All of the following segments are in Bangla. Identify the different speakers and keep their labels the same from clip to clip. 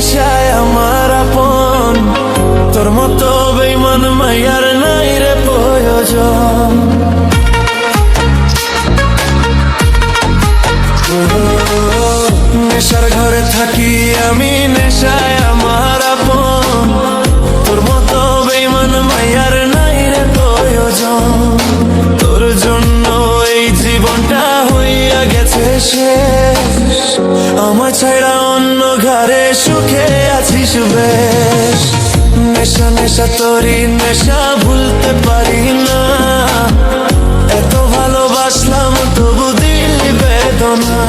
Speaker 1: নেশায় আমার আপন, তোর মতো বেঈমান মাইয়ার নাই রে প্রয়োজন। নেশার ঘরে থাকি আমি, নেশায় আমার আপন, তোর মতো বেঈমান মাইয়ার নাই রে প্রয়োজন। তোর জন্য এই জীবনটা হইয়া গেছে শেষ, আমার ছাড়া অন্য ঘরে সুখে আছিস বেশ। নেশা নেশা তোরই নেশা ভুলতে পারি না, এত ভালোবাসলাম তবু দিলি বেদনা।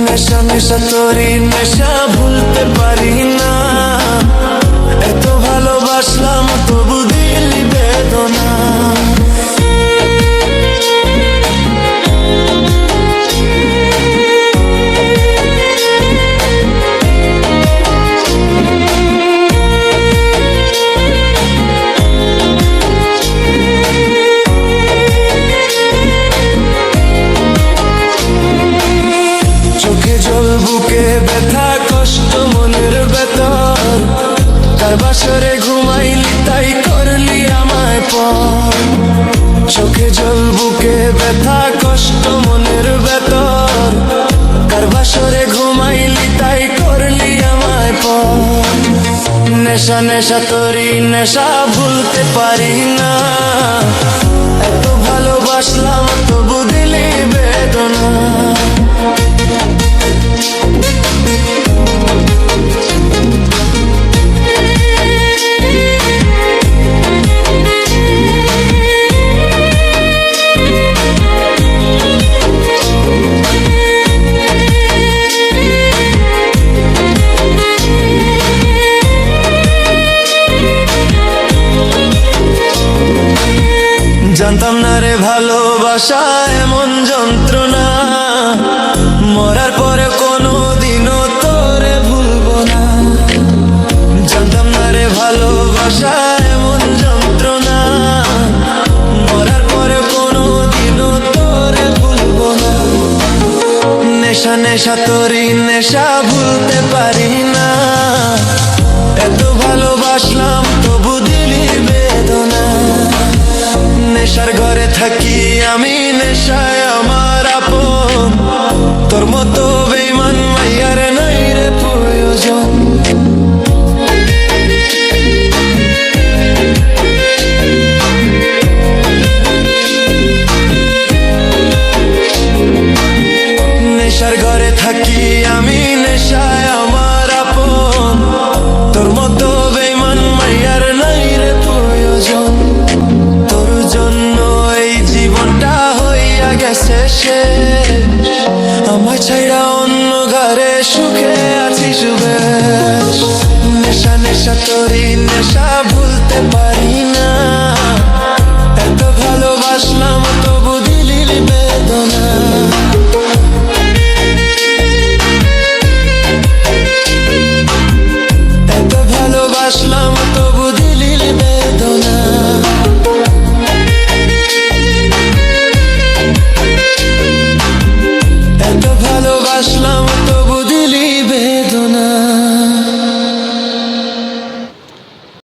Speaker 1: নেশা নেশা তোরই নেশা ভুলতে পারি না, এত ভালোবাসলাম তবু দিলি বেদনা। চোখে জল বুকে ব্যথা কষ্ট মনের ভেতর, কার বাসরে ঘুমাইলি তাই করলি আমায় পর। চোখে জল বুকে ব্যথা কষ্ট মনের ভেতর, কার বাসরে ঘুমাইলি তাই করলি আমায় পর। নেশা নেশা তোরই নেশা ভুলতে পারি না, এত ভালোবাসলাম তবু দিলি বেদনা। জানতাম না রে ভালোবাসা এমন যন্ত্রণা, মরার পরে কোনো দিনও তোরে ভুলবো না। জানতাম না রে ভালোবাসা এমন যন্ত্রণা, মরার পরে কোনো দিনও তোরে ভুলবো না। নেশা নেশা তোরই নেশা ভুলতে পারি না, এত ভালোবাসলাম তবু দিলি বেদনা। নেশার ঘরে থাকি আমি, নেশায় আমার আপন, তোর মতো বেঈমান মাইয়ার নাই রে প্রয়োজন। নেশার ঘরে থাকি আমি, নেশায় আমার আপন, তোর মতো বেঈমান মাইয়ার নাই রে প্রয়োজন। তোর জন্য এই জীবনটা হইয়া গেছে শেষ, আমার ছাইড়া অন্য ঘরে সুখে আছিস বেশ। নেশা নেশা তোরই নেশা ভুলতে পারি না, এত ভালোবাসলাম